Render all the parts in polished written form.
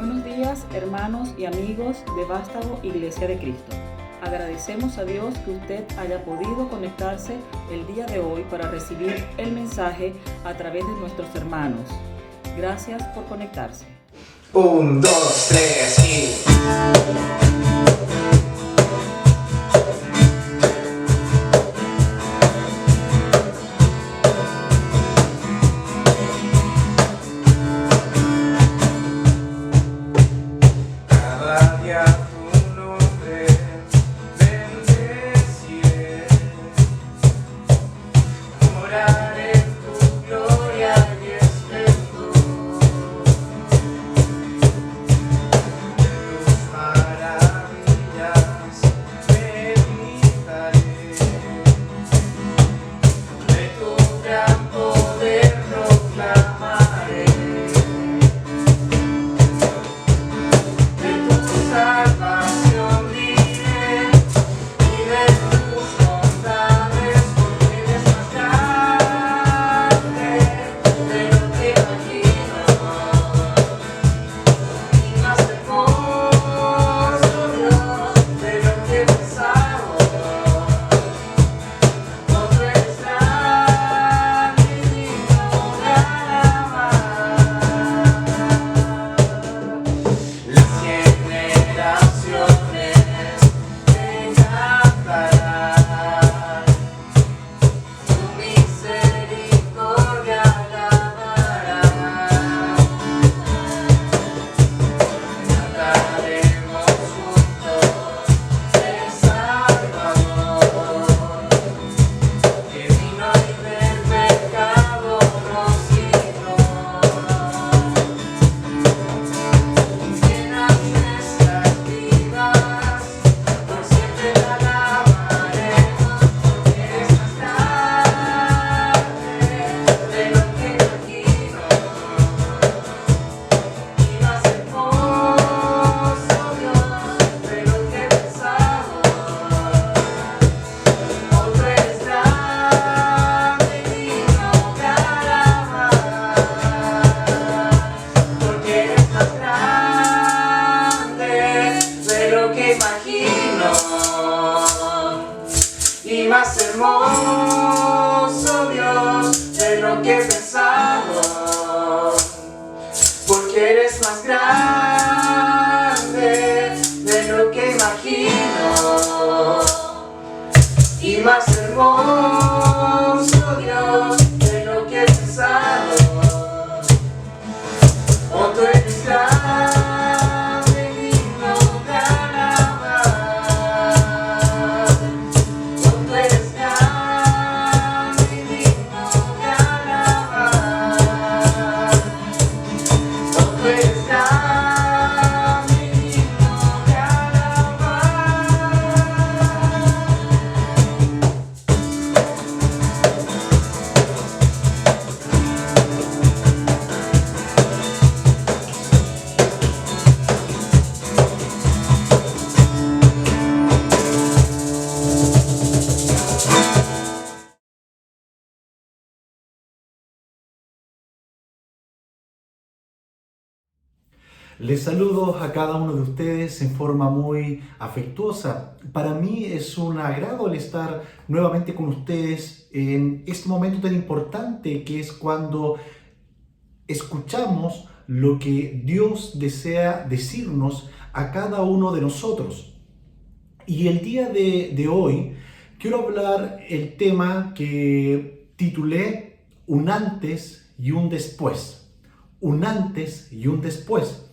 Buenos días, hermanos y amigos de Vástago Iglesia de Cristo. Agradecemos a Dios que usted haya podido conectarse el día de hoy para recibir el mensaje a través de nuestros hermanos. Gracias por conectarse. 1, 2, 3 y... Más hermoso Dios de lo que he pensado, porque eres más grande de lo que imagino, y más hermoso Dios de lo que he pensado. Oh, tú eres grande. Les saludo a cada uno de ustedes en forma muy afectuosa. Para mí es un agrado el estar nuevamente con ustedes en este momento tan importante que es cuando escuchamos lo que Dios desea decirnos a cada uno de nosotros. Y el día de hoy quiero hablar el tema que titulé Un antes y un después. Un antes y un después.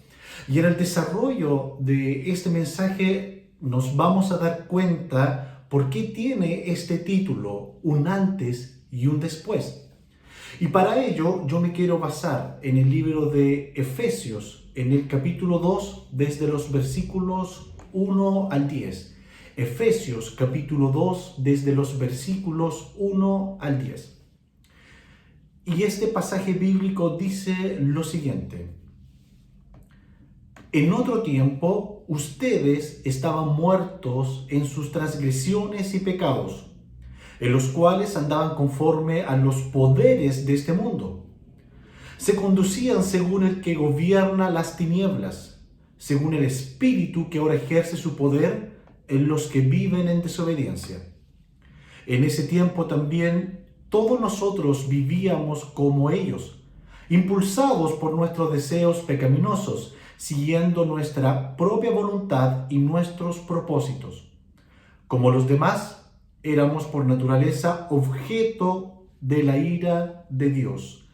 Y en el desarrollo de este mensaje nos vamos a dar cuenta por qué tiene este título, Un antes y un después. Y para ello yo me quiero basar en el libro de Efesios, en el capítulo 2, desde los versículos 1 al 10. Efesios capítulo 2, desde los versículos 1 al 10. Y este pasaje bíblico dice lo siguiente: En otro tiempo, ustedes estaban muertos en sus transgresiones y pecados, en los cuales andaban conforme a los poderes de este mundo. Se conducían según el que gobierna las tinieblas, según el Espíritu que ahora ejerce su poder en los que viven en desobediencia. En ese tiempo también todos nosotros vivíamos como ellos, impulsados por nuestros deseos pecaminosos, siguiendo nuestra propia voluntad y nuestros propósitos. Como los demás, éramos por naturaleza objeto de la ira de Dios.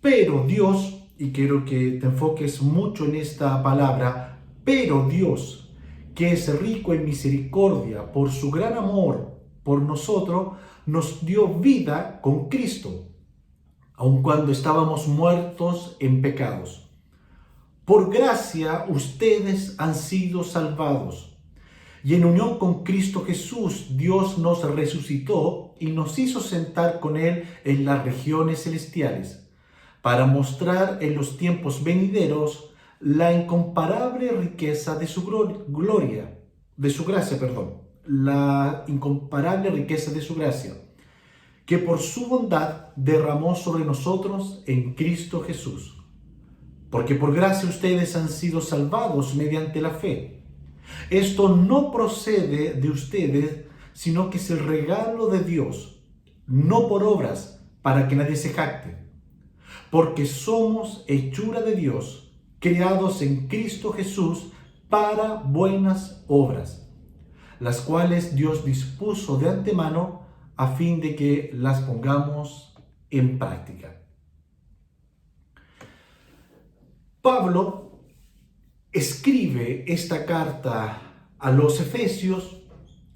Pero Dios, y quiero que te enfoques mucho en esta palabra, pero Dios, que es rico en misericordia por su gran amor por nosotros, nos dio vida con Cristo, aun cuando estábamos muertos en pecados. Por gracia ustedes han sido salvados, y en unión con Cristo Jesús Dios nos resucitó y nos hizo sentar con Él en las regiones celestiales, para mostrar en los tiempos venideros la incomparable riqueza de su gloria, de su gracia, la incomparable riqueza de su gracia, que por su bondad derramó sobre nosotros en Cristo Jesús. Porque por gracia ustedes han sido salvados mediante la fe. Esto no procede de ustedes, sino que es el regalo de Dios, no por obras, para que nadie se jacte. Porque somos hechura de Dios, creados en Cristo Jesús para buenas obras, las cuales Dios dispuso de antemano a fin de que las pongamos en práctica. Pablo escribe esta carta a los Efesios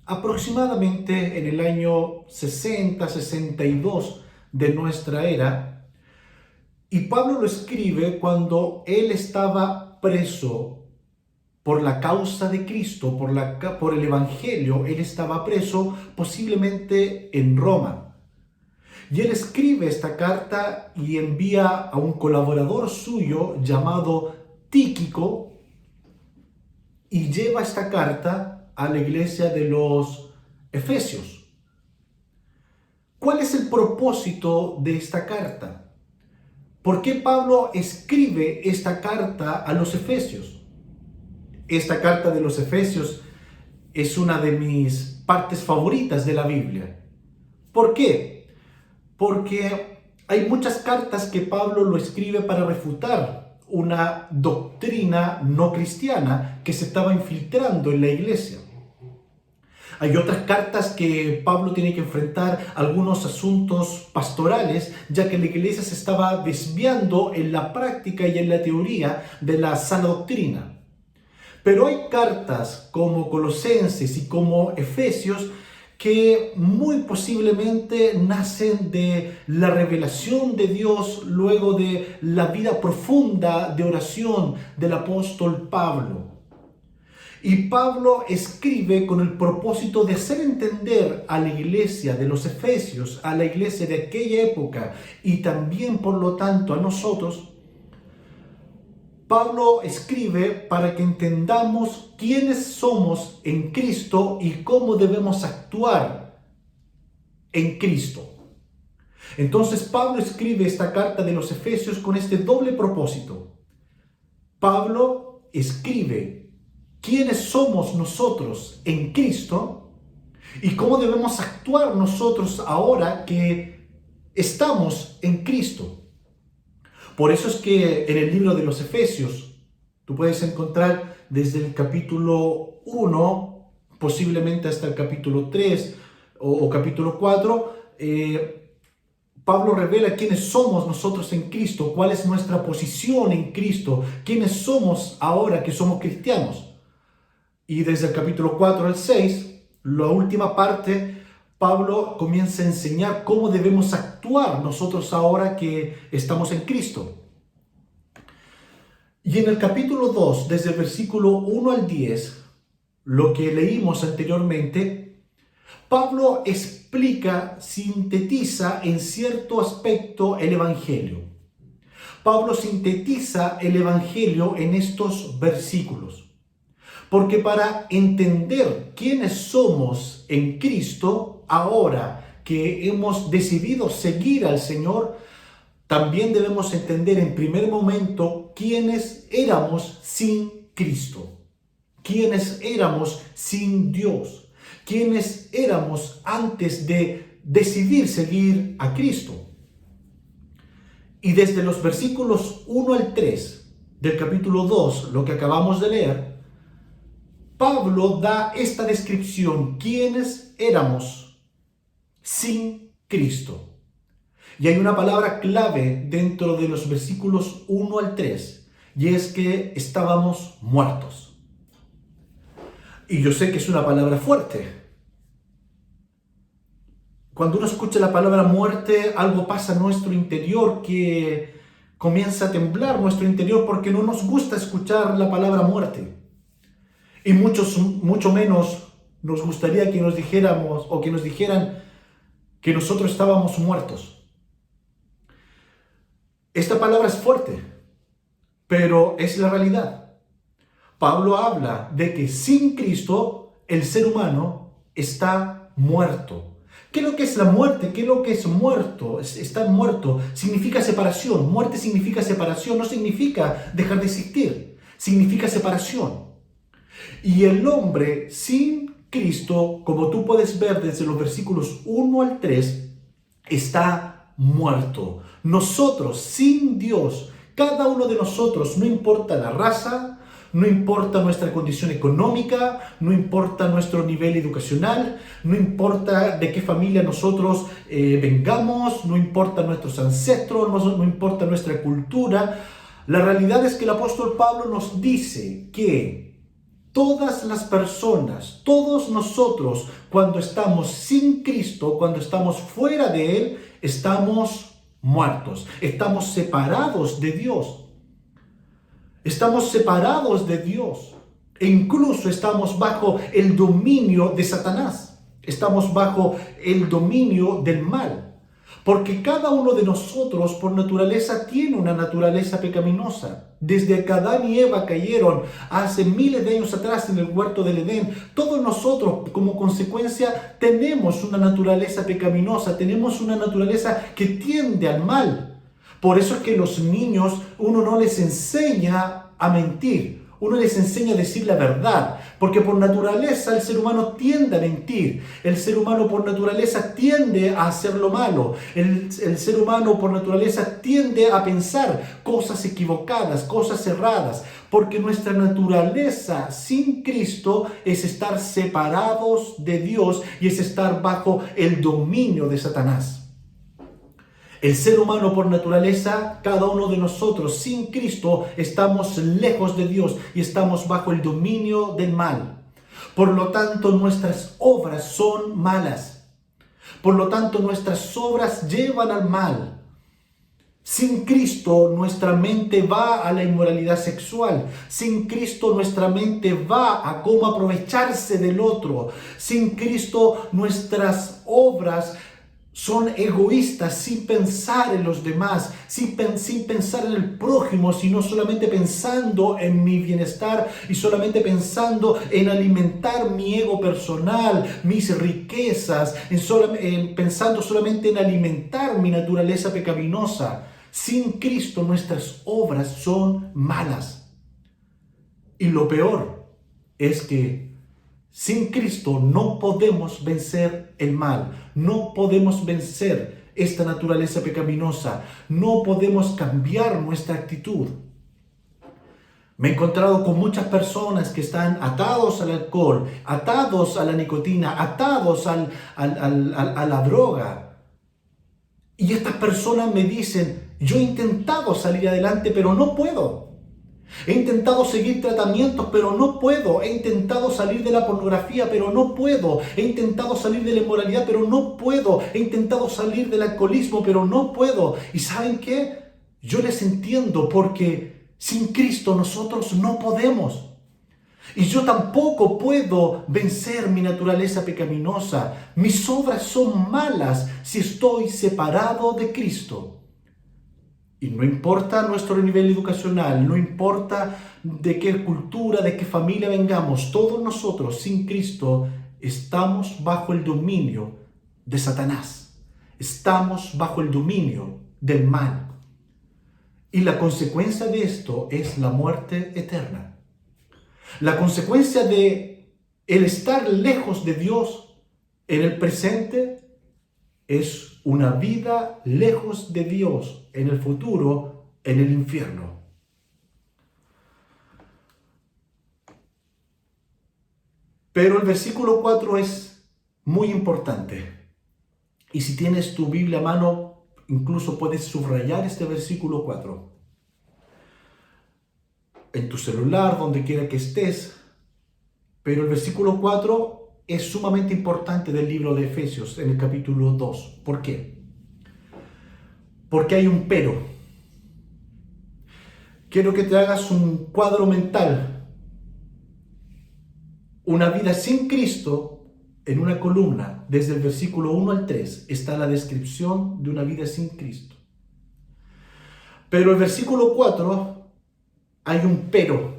aproximadamente en el año 60-62 de nuestra era. Y Pablo lo escribe cuando él estaba preso por la causa de Cristo, por el Evangelio. Él estaba preso posiblemente en Roma. Y él escribe esta carta y envía a un colaborador suyo llamado Tíquico y lleva esta carta a la iglesia de los Efesios. ¿Cuál es el propósito de esta carta? ¿Por qué Pablo escribe esta carta a los Efesios? Esta carta de los Efesios es una de mis partes favoritas de la Biblia. ¿Por qué? Porque hay muchas cartas que Pablo lo escribe para refutar una doctrina no cristiana que se estaba infiltrando en la iglesia. Hay otras cartas que Pablo tiene que enfrentar algunos asuntos pastorales, ya que la iglesia se estaba desviando en la práctica y en la teoría de la sana doctrina. Pero hay cartas como Colosenses y como Efesios que muy posiblemente nacen de la revelación de Dios luego de la vida profunda de oración del apóstol Pablo. Y Pablo escribe con el propósito de hacer entender a la iglesia de los Efesios, a la iglesia de aquella época y también por lo tanto a nosotros. Pablo escribe para que entendamos quiénes somos en Cristo y cómo debemos actuar en Cristo. Entonces Pablo escribe esta carta de los Efesios con este doble propósito. Pablo escribe quiénes somos nosotros en Cristo y cómo debemos actuar nosotros ahora que estamos en Cristo. Por eso es que en el libro de los Efesios tú puedes encontrar desde el capítulo 1, posiblemente hasta el capítulo 3 o capítulo 4, Pablo revela quiénes somos nosotros en Cristo, cuál es nuestra posición en Cristo, quiénes somos ahora que somos cristianos. Y desde el capítulo 4 al 6, la última parte, Pablo comienza a enseñar cómo debemos actuar nosotros ahora que estamos en Cristo. Y en el capítulo 2, desde el versículo 1 al 10, lo que leímos anteriormente, Pablo explica, sintetiza en cierto aspecto el Evangelio. Pablo sintetiza el Evangelio en estos versículos. Porque para entender quiénes somos en Cristo, ahora que hemos decidido seguir al Señor, también debemos entender en primer momento quiénes éramos sin Cristo. ¿Quiénes éramos sin Dios? ¿Quiénes éramos antes de decidir seguir a Cristo? Y desde los versículos 1 al 3 del capítulo 2, lo que acabamos de leer, Pablo da esta descripción: ¿quiénes éramos sin Cristo? Y hay una palabra clave dentro de los versículos 1 al 3, y es que estábamos muertos. Y yo sé que es una palabra fuerte. Cuando uno escucha la palabra muerte, algo pasa en nuestro interior, que comienza a temblar nuestro interior, porque no nos gusta escuchar la palabra muerte. Y mucho menos nos gustaría que nos dijéramos o que nos dijeran que nosotros estábamos muertos. Esta palabra es fuerte, pero es la realidad. Pablo habla de que sin Cristo el ser humano está muerto. ¿Qué es lo que es la muerte? ¿Qué es lo que es muerto? Estar muerto significa separación. Muerte significa separación, no significa dejar de existir. Significa separación. Y el hombre sin Cristo, como tú puedes ver desde los versículos 1 al 3, está muerto. Nosotros sin Dios, cada uno de nosotros, no importa la raza, no importa nuestra condición económica, no importa nuestro nivel educacional, no importa de qué familia nosotros vengamos, no importa nuestros ancestros, no importa nuestra cultura. La realidad es que el apóstol Pablo nos dice que todas las personas, todos nosotros, cuando estamos sin Cristo, cuando estamos fuera de Él, estamos muertos, estamos separados de Dios. Estamos separados de Dios e incluso estamos bajo el dominio de Satanás. Estamos bajo el dominio del mal. Porque cada uno de nosotros por naturaleza tiene una naturaleza pecaminosa. Desde que Adán y Eva cayeron hace miles de años atrás en el huerto del Edén, todos nosotros como consecuencia tenemos una naturaleza pecaminosa, tenemos una naturaleza que tiende al mal. Por eso es que los niños uno no les enseña a mentir, uno les enseña a decir la verdad, porque por naturaleza el ser humano tiende a mentir, el ser humano por naturaleza tiende a hacer lo malo, el ser humano por naturaleza tiende a pensar cosas equivocadas, cosas erradas, porque nuestra naturaleza sin Cristo es estar separados de Dios y es estar bajo el dominio de Satanás. El ser humano por naturaleza, cada uno de nosotros sin Cristo, estamos lejos de Dios y estamos bajo el dominio del mal. Por lo tanto, nuestras obras son malas. Por lo tanto, nuestras obras llevan al mal. Sin Cristo, nuestra mente va a la inmoralidad sexual. Sin Cristo, nuestra mente va a cómo aprovecharse del otro. Sin Cristo, nuestras obras son egoístas, sin pensar en los demás, sin pensar en el prójimo, sino solamente pensando en mi bienestar y solamente pensando en alimentar mi ego personal, mis riquezas, pensando solamente en alimentar mi naturaleza pecaminosa. Sin Cristo nuestras obras son malas. Y lo peor es que sin Cristo no podemos vencer el mal, no podemos vencer esta naturaleza pecaminosa, no podemos cambiar nuestra actitud. Me he encontrado con muchas personas que están atados al alcohol, atados a la nicotina, atados a la droga. Y estas personas me dicen, yo he intentado salir adelante, pero no puedo. He intentado seguir tratamientos, pero no puedo. He intentado salir de la pornografía, pero no puedo. He intentado salir de la inmoralidad, pero no puedo. He intentado salir del alcoholismo, pero no puedo. ¿Y saben qué? Yo les entiendo, porque sin Cristo nosotros no podemos. Y yo tampoco puedo vencer mi naturaleza pecaminosa. Mis obras son malas si estoy separado de Cristo. Y no importa nuestro nivel educacional, no importa de qué cultura, de qué familia vengamos, todos nosotros sin Cristo estamos bajo el dominio de Satanás. Estamos bajo el dominio del mal. Y la consecuencia de esto es la muerte eterna. La consecuencia de el estar lejos de Dios en el presente es una vida lejos de Dios en el futuro, en el infierno. Pero el versículo 4 es muy importante. Y si tienes tu Biblia a mano, incluso puedes subrayar este versículo 4. En tu celular, donde quiera que estés. Pero el versículo 4 es sumamente importante del libro de Efesios, en el capítulo 2. ¿Por qué? Porque hay un pero. Quiero que te hagas un cuadro mental. Una vida sin Cristo. En una columna, desde el versículo 1 al 3, está la descripción de una vida sin Cristo. Pero el versículo 4 hay un pero.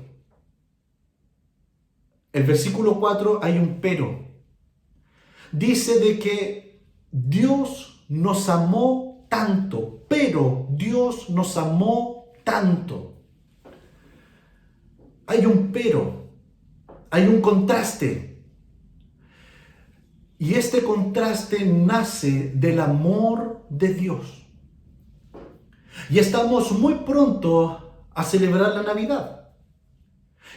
El versículo 4 hay un pero. Dice de que Dios nos amó tanto, pero Dios nos amó tanto. Hay un pero, hay un contraste. Y este contraste nace del amor de Dios. Y estamos muy pronto a celebrar la Navidad.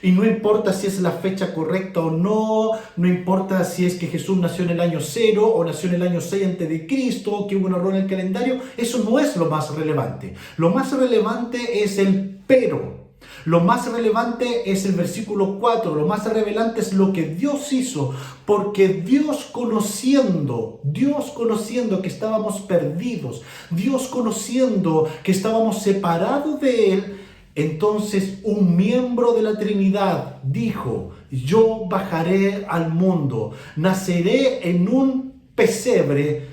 Y no importa si es la fecha correcta o no, no importa si es que Jesús nació en el año 0 o nació en el año 6 a.C., o que hubo un error en el calendario, eso no es lo más relevante. Lo más relevante es el pero. Lo más relevante es el versículo 4, lo más relevante es lo que Dios hizo, porque Dios conociendo que estábamos perdidos, Dios conociendo que estábamos separados de Él, entonces un miembro de la Trinidad dijo: yo bajaré al mundo, naceré en un pesebre,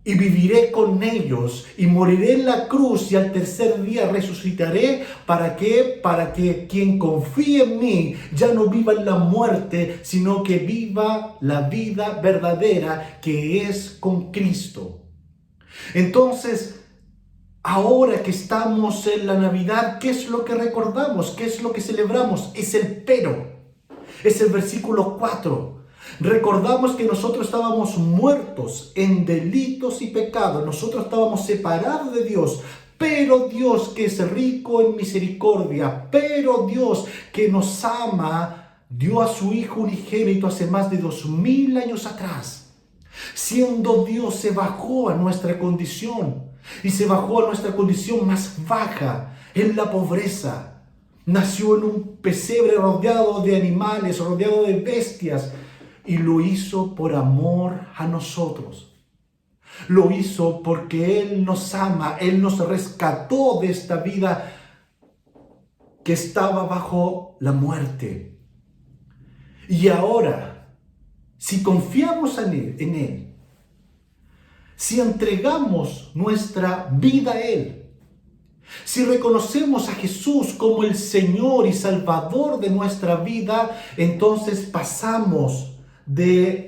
y viviré con ellos, y moriré en la cruz, y al tercer día resucitaré. ¿Para qué? Para que quien confíe en mí ya no viva en la muerte, sino que viva la vida verdadera que es con Cristo. Entonces, ahora que estamos en la Navidad, ¿qué es lo que recordamos? ¿Qué es lo que celebramos? Es el pero. Es el versículo 4. Recordamos que nosotros estábamos muertos en delitos y pecados. Nosotros estábamos separados de Dios. Pero Dios, que es rico en misericordia, pero Dios que nos ama, dio a su Hijo unigénito hace más de 2000 años atrás. Siendo Dios, se bajó a nuestra condición. Y se bajó a nuestra condición más baja, en la pobreza. Nació en un pesebre rodeado de animales, rodeado de bestias. Y lo hizo por amor a nosotros. Lo hizo porque Él nos ama. Él nos rescató de esta vida que estaba bajo la muerte. Y ahora, si confiamos en Él, si entregamos nuestra vida a Él, si reconocemos a Jesús como el Señor y Salvador de nuestra vida, entonces pasamos de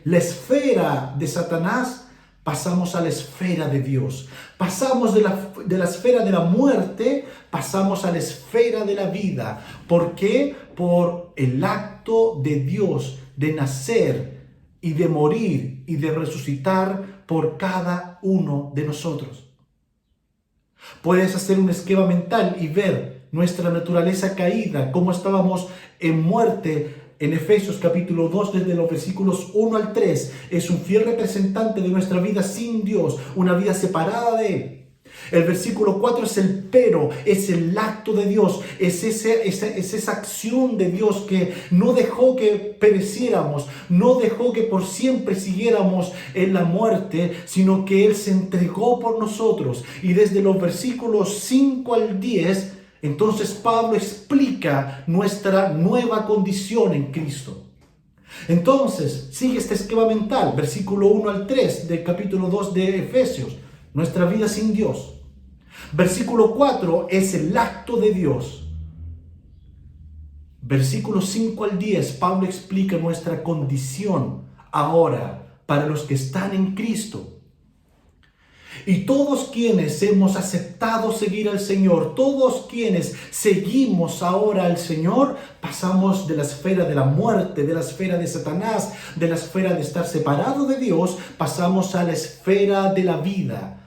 la esfera de Satanás, pasamos a la esfera de Dios. Pasamos de la esfera de la muerte, pasamos a la esfera de la vida. ¿Por qué? Por el acto de Dios de nacer y de morir y de resucitar por cada uno de nosotros. Puedes hacer un esquema mental y ver nuestra naturaleza caída, cómo estábamos en muerte. En Efesios capítulo 2, desde los versículos 1 al 3, es un fiel representante de nuestra vida sin Dios, una vida separada de Él. El versículo 4 es el pero, es el acto de Dios, es esa acción de Dios que no dejó que pereciéramos, no dejó que por siempre siguiéramos en la muerte, sino que Él se entregó por nosotros. Y desde los versículos 5 al 10, entonces Pablo explica nuestra nueva condición en Cristo. Entonces, sigue este esquema mental, versículo 1 al 3 del capítulo 2 de Efesios, nuestra vida sin Dios. Versículo 4 es el acto de Dios. Versículos 5 al 10, Pablo explica nuestra condición ahora para los que están en Cristo. Y todos quienes hemos aceptado seguir al Señor, todos quienes seguimos ahora al Señor, pasamos de la esfera de la muerte, de la esfera de Satanás, de la esfera de estar separado de Dios, pasamos a la esfera de la vida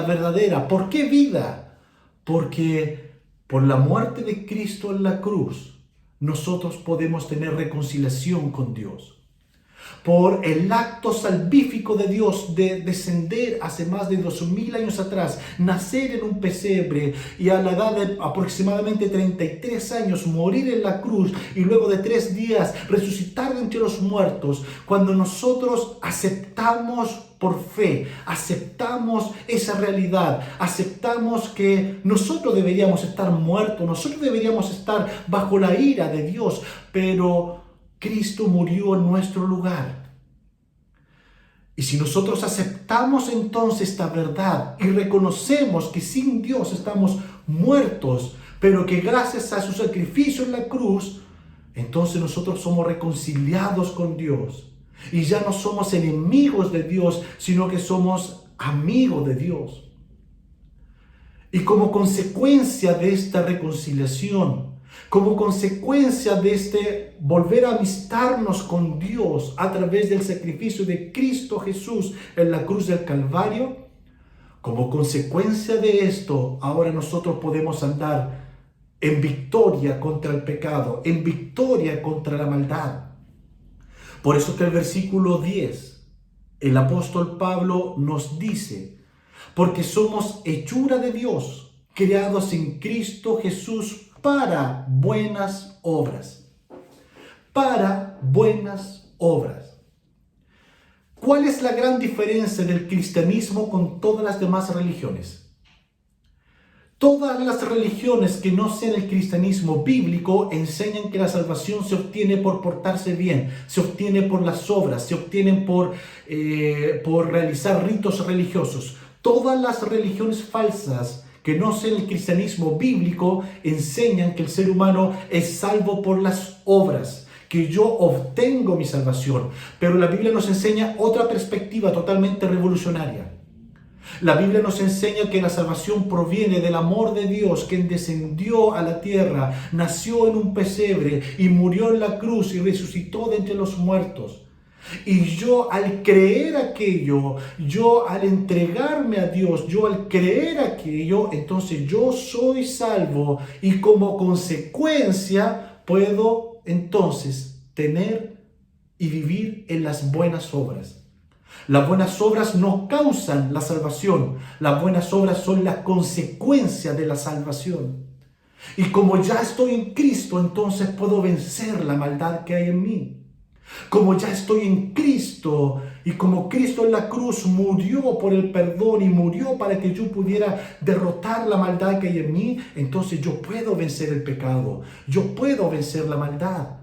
verdadera. ¿Por qué vida? Porque por la muerte de Cristo en la cruz, nosotros podemos tener reconciliación con Dios. Por el acto salvífico de Dios de descender hace más de 2000 años atrás, nacer en un pesebre y a la edad de aproximadamente 33 años morir en la cruz y luego de 3 días resucitar de entre los muertos, cuando nosotros aceptamos por fe, aceptamos esa realidad, aceptamos que nosotros deberíamos estar muertos, nosotros deberíamos estar bajo la ira de Dios, pero Cristo murió en nuestro lugar. Y si nosotros aceptamos entonces esta verdad y reconocemos que sin Dios estamos muertos, pero que gracias a su sacrificio en la cruz, entonces nosotros somos reconciliados con Dios. Y ya no somos enemigos de Dios, sino que somos amigos de Dios. Y como consecuencia de esta reconciliación, como consecuencia de este volver a amistarnos con Dios a través del sacrificio de Cristo Jesús en la cruz del Calvario, como consecuencia de esto, ahora nosotros podemos andar en victoria contra el pecado, en victoria contra la maldad. Por eso que el versículo 10, el apóstol Pablo nos dice, porque somos hechura de Dios, creados en Cristo Jesús para buenas obras. Para buenas obras. ¿Cuál es la gran diferencia del cristianismo con todas las demás religiones? Todas las religiones que no sean el cristianismo bíblico enseñan que la salvación se obtiene por portarse bien, se obtiene por las obras, se obtienen por realizar ritos religiosos. Todas las religiones falsas que no sean el cristianismo bíblico enseñan que el ser humano es salvo por las obras, que yo obtengo mi salvación. Pero la Biblia nos enseña otra perspectiva totalmente revolucionaria. La Biblia nos enseña que la salvación proviene del amor de Dios, quien descendió a la tierra, nació en un pesebre y murió en la cruz y resucitó de entre los muertos. Y yo al creer aquello, yo al entregarme a Dios, yo al creer aquello, entonces yo soy salvo y como consecuencia puedo entonces tener y vivir en las buenas obras. Las buenas obras no causan la salvación, las buenas obras son la consecuencia de la salvación. Y como ya estoy en Cristo, entonces puedo vencer la maldad que hay en mí. Como ya estoy en Cristo y como Cristo en la cruz murió por el perdón y murió para que yo pudiera derrotar la maldad que hay en mí, entonces yo puedo vencer el pecado, yo puedo vencer la maldad.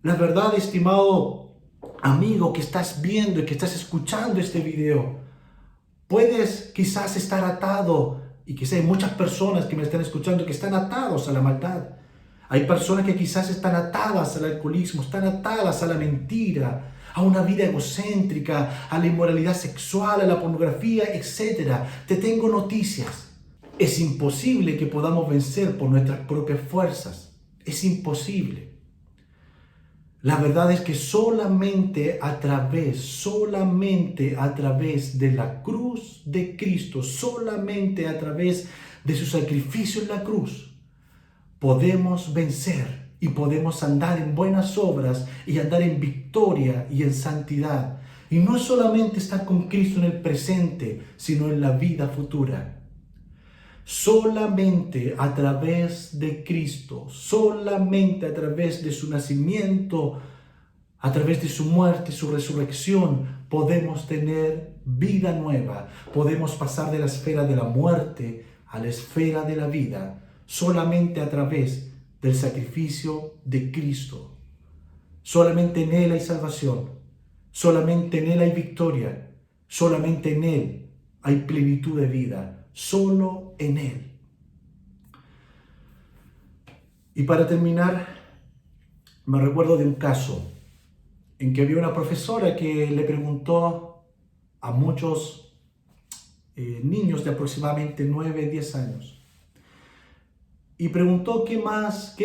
La verdad, estimado amigo que estás viendo y que estás escuchando este video, puedes quizás estar atado, y quizás hay muchas personas que me están escuchando que están atados a la maldad. Hay personas que quizás están atadas al alcoholismo, están atadas a la mentira, a una vida egocéntrica, a la inmoralidad sexual, a la pornografía, etc. Te tengo noticias. Es imposible que podamos vencer por nuestras propias fuerzas. Es imposible. La verdad es que solamente a través de la cruz de Cristo, solamente a través de su sacrificio en la cruz, podemos vencer y podemos andar en buenas obras y andar en victoria y en santidad. Y no solamente estar con Cristo en el presente, sino en la vida futura. Solamente a través de Cristo, solamente a través de su nacimiento, a través de su muerte y su resurrección, podemos tener vida nueva. Podemos pasar de la esfera de la muerte a la esfera de la vida. Solamente a través del sacrificio de Cristo. Solamente en Él hay salvación. Solamente en Él hay victoria. Solamente en Él hay plenitud de vida. Solo en Él. Y para terminar, me recuerdo de un caso en que había una profesora que le preguntó a muchos niños de aproximadamente 9, 10 años. Y preguntó qué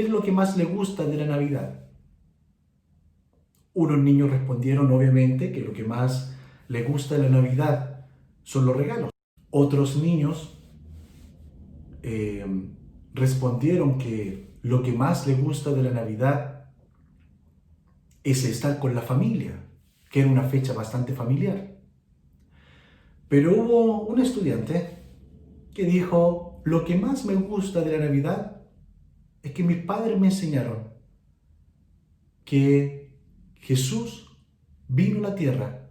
es lo que más le gusta de la Navidad. Unos niños respondieron obviamente que lo que más le gusta de la Navidad son los regalos. Otros niños respondieron que lo que más le gusta de la Navidad es estar con la familia, que era una fecha bastante familiar. Pero hubo un estudiante que dijo, lo que más me gusta de la Navidad es que mis padres me enseñaron que Jesús vino a la tierra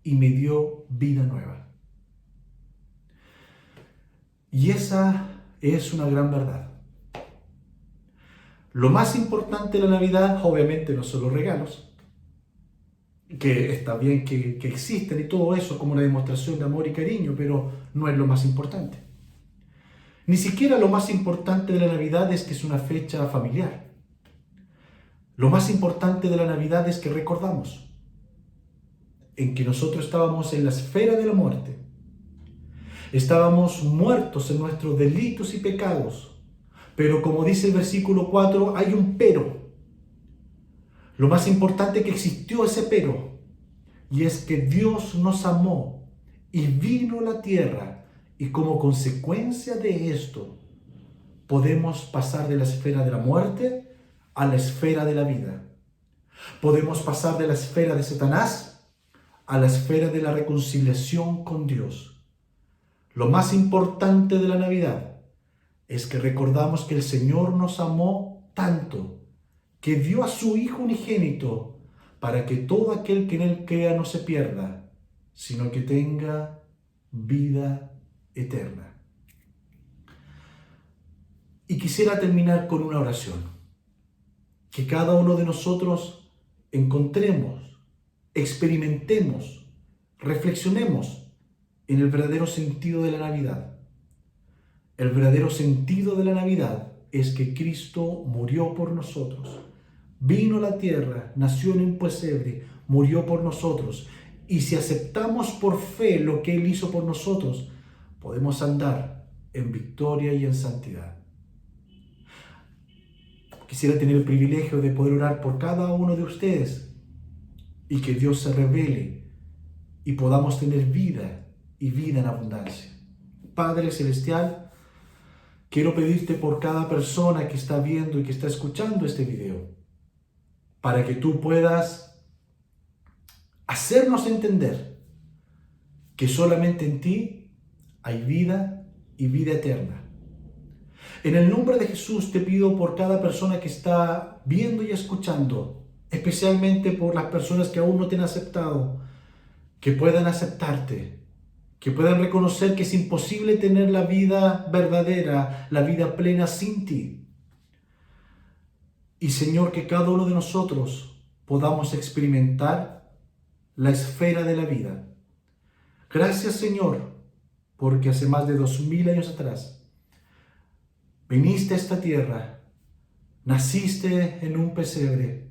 y me dio vida nueva. Y esa es una gran verdad. Lo más importante de la Navidad, obviamente, no son los regalos, que está bien que existen y todo eso como una demostración de amor y cariño, pero no es lo más importante. Ni siquiera lo más importante de la Navidad es que es una fecha familiar. Lo más importante de la Navidad es que recordamos en que nosotros estábamos en la esfera de la muerte. Estábamos muertos en nuestros delitos y pecados. Pero como dice el versículo 4, hay un pero. Lo más importante es que existió ese pero. Y es que Dios nos amó y vino a la tierra. Y como consecuencia de esto, podemos pasar de la esfera de la muerte a la esfera de la vida. Podemos pasar de la esfera de Satanás a la esfera de la reconciliación con Dios. Lo más importante de la Navidad es que recordamos que el Señor nos amó tanto que dio a su Hijo unigénito para que todo aquel que en Él crea no se pierda, sino que tenga vida eterna. Y quisiera terminar con una oración. Que cada uno de nosotros encontremos, experimentemos, reflexionemos en el verdadero sentido de la Navidad. El verdadero sentido de la Navidad es que Cristo murió por nosotros, vino a la tierra, nació en un pesebre, murió por nosotros. Y si aceptamos por fe lo que Él hizo por nosotros, podemos andar en victoria y en santidad. Quisiera tener el privilegio de poder orar por cada uno de ustedes y que Dios se revele y podamos tener vida y vida en abundancia. Padre Celestial, quiero pedirte por cada persona que está viendo y que está escuchando este video, para que tú puedas hacernos entender que solamente en ti hay vida y vida eterna. En el nombre de Jesús te pido por cada persona que está viendo y escuchando, especialmente por las personas que aún no te han aceptado, que puedan aceptarte, que puedan reconocer que es imposible tener la vida verdadera, la vida plena sin ti. Y Señor, que cada uno de nosotros podamos experimentar la esfera de la vida. Gracias, Señor, porque hace más de 2000 años atrás viniste a esta tierra, naciste en un pesebre,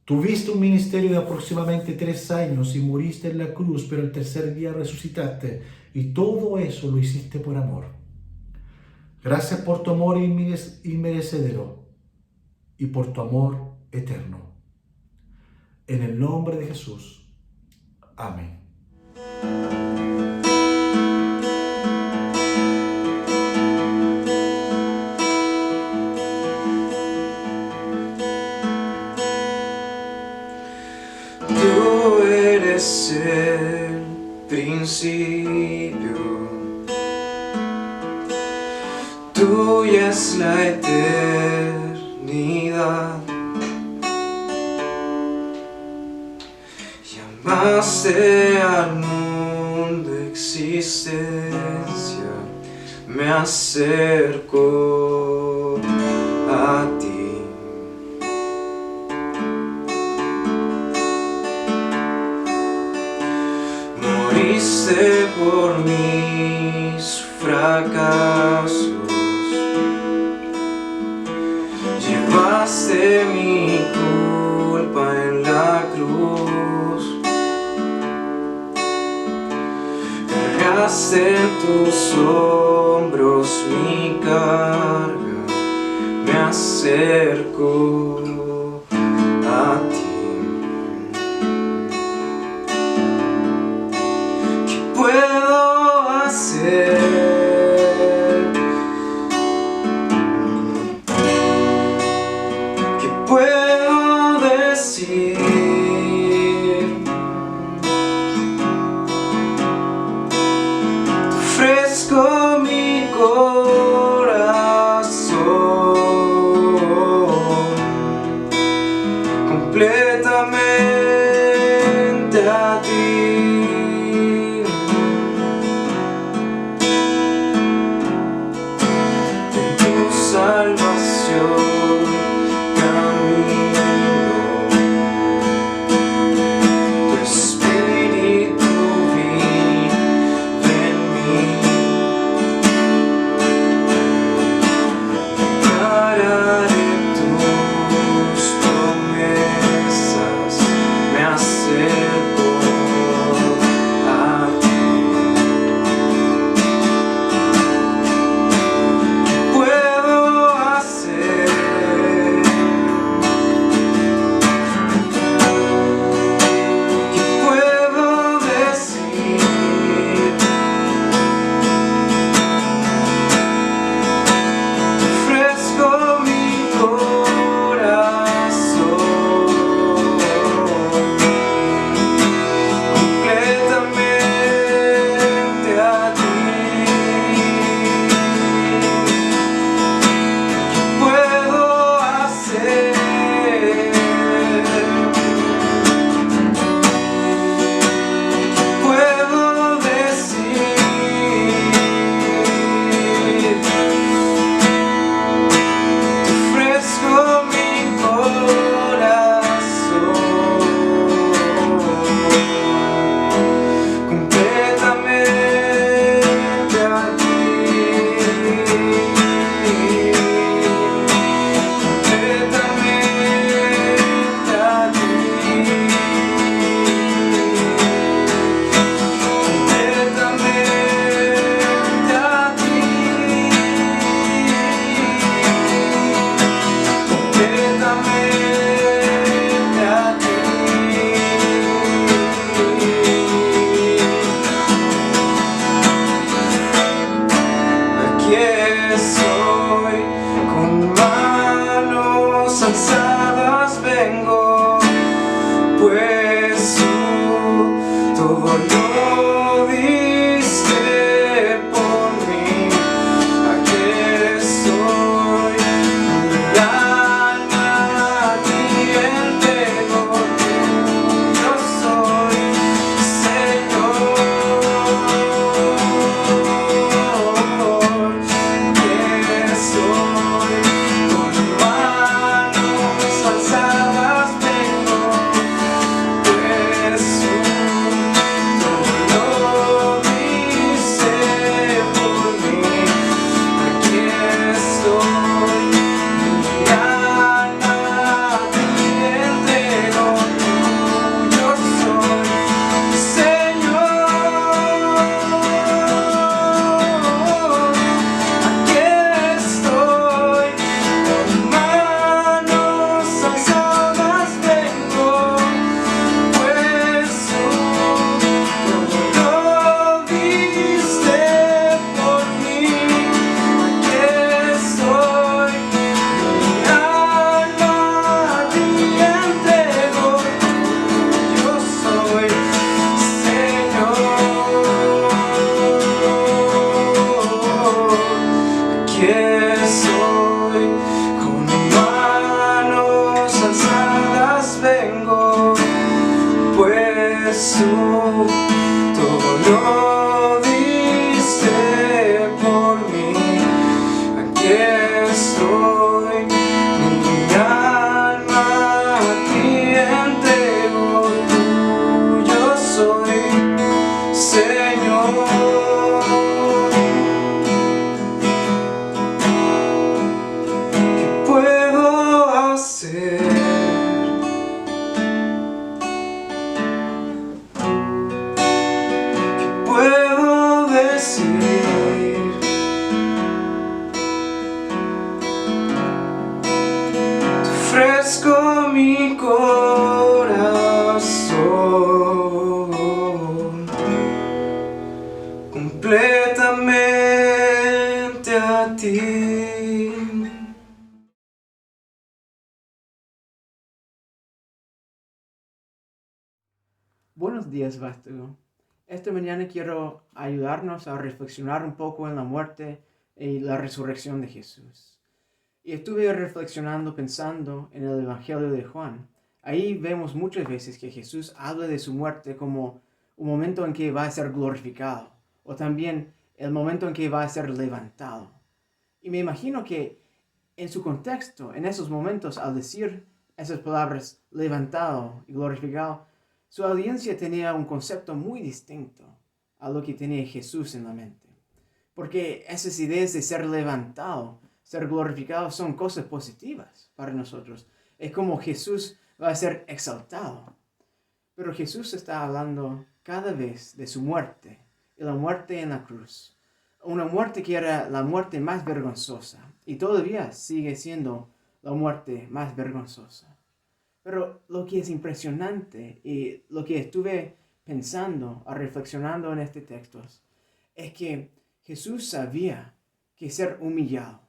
tuviste un ministerio de aproximadamente 3 años y muriste en la cruz, pero el tercer día resucitaste, y todo eso lo hiciste por amor. Gracias por tu amor inmerecedero y por tu amor eterno. En el nombre de Jesús. Amén. Tú eres el principio, tuya es la eternidad. Llamaste al mundo existencia, me acerco a ti. Moriste por mis fracasos, llevaste mi culpa en la cruz. en tus hombros mi carga, me acerco a ti. ¿Qué puedo hacer? ¿Qué puedo decir? Ofrezco mi corazón completamente a ti. En tu salvación camino, tu espíritu vive en mí. Declararé tus promesas, me acerco a ti. ¿Qué puedo hacer? ¿Qué puedo decir? Ofrezco mi corazón completamente a ti. ¿Qué puedo hacer? ¿Qué puedo decir? Ofrezco mi corazón completamente a ti. Completamente a ti. Completamente a ti. Completamente a ti. Aquí estoy, con manos alzadas vengo, pues tú todo lo diste por mí. Aquí estoy, mi alma a ti entrego, yo soy Señor. Aquí estoy, con manos alzadas vengo, pues todo lo diste por mí. Aquí estoy, mi alma a ti entrego, yo soy Señor. Aquí estoy, con manos alzadas vengo, pues todo lo diste por mí. Aquí estoy, mi alma a ti entrego, yo soy Señor. Aquí estoy, con manos alzadas vengo, pues todo lo diste por mí. Aquí estoy, mi alma a ti entrego, tuyo soy Señor. ¿Qué puedo hacer? ¿Qué Buenos días, Vástago. Esta mañana quiero ayudarnos a reflexionar un poco en la muerte y la resurrección de Jesús. Y estuve reflexionando, pensando en el Evangelio de Juan. Ahí vemos muchas veces que Jesús habla de su muerte como un momento en que va a ser glorificado, o también el momento en que va a ser levantado. Y me imagino que en su contexto, en esos momentos, al decir esas palabras, levantado y glorificado, su audiencia tenía un concepto muy distinto a lo que tenía Jesús en la mente. Porque esas ideas de ser levantado, ser glorificado, son cosas positivas para nosotros. Es como Jesús va a ser exaltado. Pero Jesús está hablando cada vez de su muerte y la muerte en la cruz. Una muerte que era la muerte más vergonzosa y todavía sigue siendo la muerte más vergonzosa. Pero lo que es impresionante y lo que estuve pensando, reflexionando en este texto, es que Jesús sabía que ser humillado,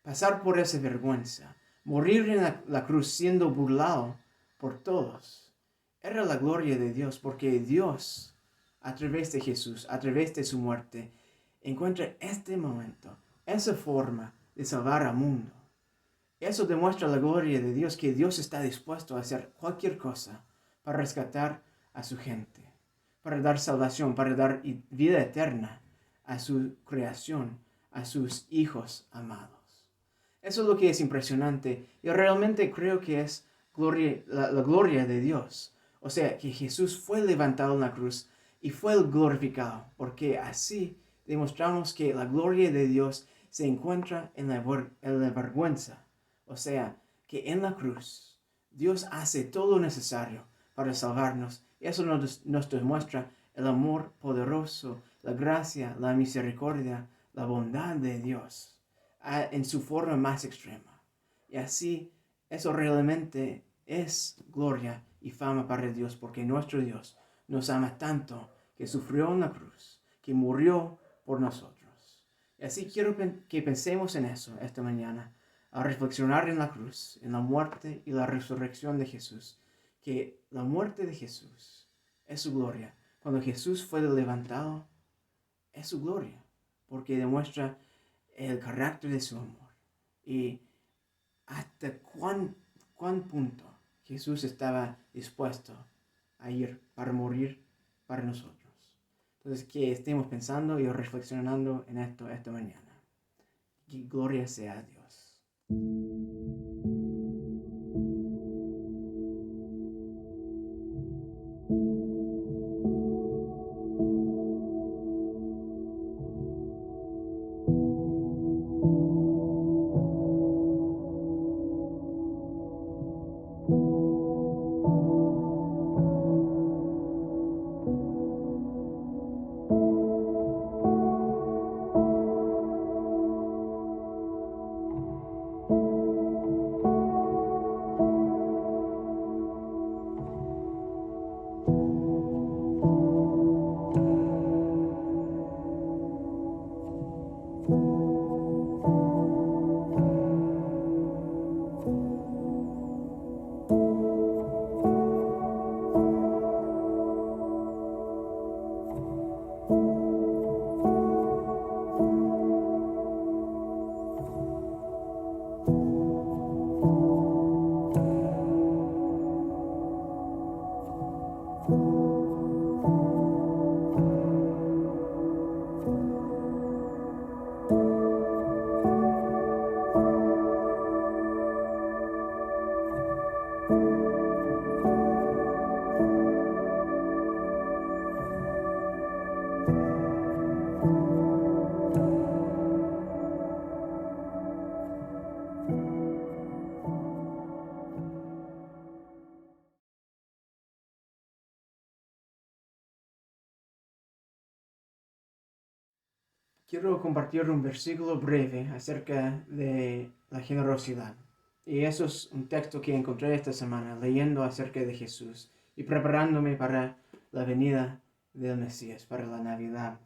pasar por esa vergüenza, morir en la cruz siendo burlado por todos, era la gloria de Dios, porque Dios, a través de Jesús, a través de su muerte, encuentra este momento, esa forma de salvar al mundo. Eso demuestra la gloria de Dios, que Dios está dispuesto a hacer cualquier cosa para rescatar a su gente, para dar salvación, para dar vida eterna a su creación, a sus hijos amados. Eso es lo que es impresionante. Yo realmente creo que es la gloria de Dios. O sea, que Jesús fue levantado en la cruz y fue glorificado, porque así demostramos que la gloria de Dios se encuentra en la vergüenza. O sea, que en la cruz Dios hace todo lo necesario para salvarnos. Eso nos demuestra el amor poderoso, la gracia, la misericordia, la bondad de Dios en su forma más extrema. Y así, eso realmente es gloria y fama para Dios, porque nuestro Dios nos ama tanto que sufrió en la cruz, que murió por nosotros. Y así quiero que pensemos en eso esta mañana, a reflexionar en la cruz, en la muerte y la resurrección de Jesús, que la muerte de Jesús es su gloria. Cuando Jesús fue levantado, es su gloria, porque demuestra el carácter de su amor y hasta cuán punto Jesús estaba dispuesto a ir para morir para nosotros. Entonces, que estemos pensando y reflexionando en esto esta mañana. Que gloria sea a Dios. Quiero compartir un versículo breve acerca de la generosidad. Y eso es un texto que encontré esta semana leyendo acerca de Jesús y preparándome para la venida del Mesías, para la Navidad.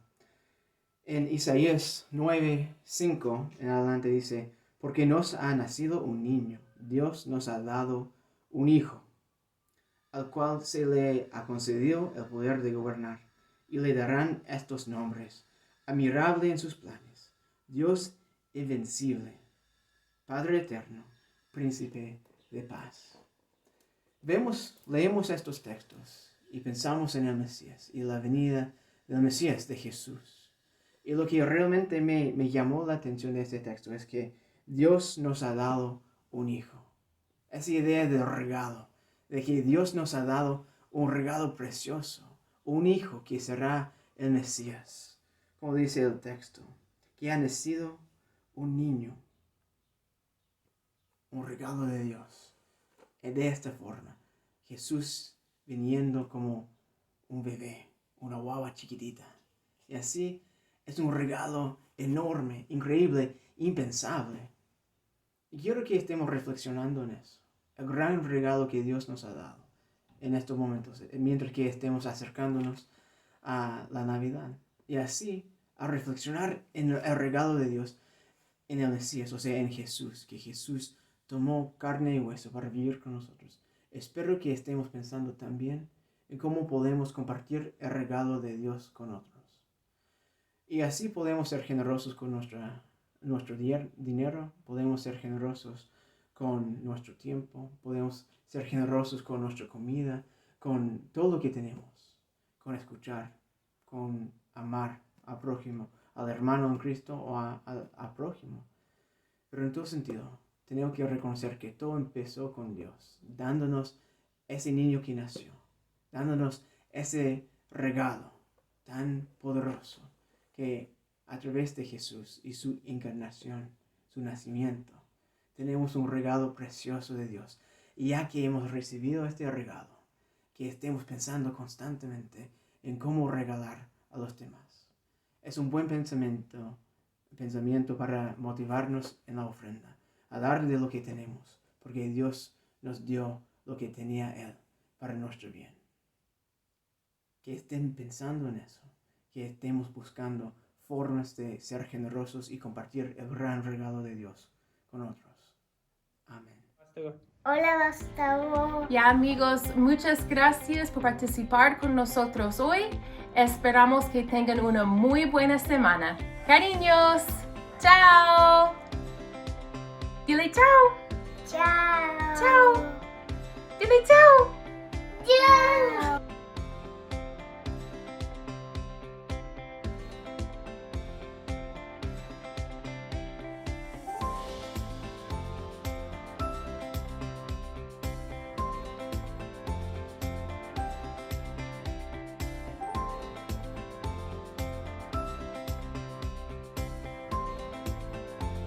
En Isaías 9:5 en adelante dice: porque nos ha nacido un niño, Dios nos ha dado un hijo. al cual se le ha concedido el poder de gobernar, y le darán estos nombres: admirable en sus planes, Dios invencible, Padre eterno, Príncipe de paz. Leemos estos textos y pensamos en el Mesías y la venida del Mesías de Jesús. Y lo que realmente me llamó la atención de este texto es que Dios nos ha dado un hijo. Esa idea del regalo, de que Dios nos ha dado un regalo precioso, un hijo que será el Mesías. Como dice el texto, que ha nacido un niño, un regalo de Dios. Y de esta forma, Jesús viniendo como un bebé, una guagua chiquitita. Y así es un regalo enorme, increíble, impensable. Y quiero que estemos reflexionando en eso. El gran regalo que Dios nos ha dado en estos momentos, mientras que estemos acercándonos a la Navidad. Y así, a reflexionar en el regalo de Dios en el Mesías, o sea, en Jesús, que Jesús tomó carne y hueso para vivir con nosotros. Espero que estemos pensando también en cómo podemos compartir el regalo de Dios con otros. Y así podemos ser generosos con nuestro dinero, podemos ser generosos con nuestro tiempo, podemos ser generosos con nuestra comida, con todo lo que tenemos, con escuchar, con amar al prójimo, al hermano en Cristo o al prójimo. Pero en todo sentido, tenemos que reconocer que todo empezó con Dios, dándonos ese niño que nació, dándonos ese regalo tan poderoso que a través de Jesús y su encarnación, su nacimiento, tenemos un regalo precioso de Dios. Y ya que hemos recibido este regalo, que estemos pensando constantemente en cómo regalar a los demás. Es un buen pensamiento para motivarnos en la ofrenda, a dar de lo que tenemos, porque Dios nos dio lo que tenía Él para nuestro bien. Que estén pensando en eso, que estemos buscando formas de ser generosos y compartir el gran regalo de Dios con otros. Amén. Hola, Vástago. Ya amigos, muchas gracias por participar con nosotros hoy. Esperamos que tengan una muy buena semana. Cariños, chao. Dile chao. Chao. Chao. Dile chao.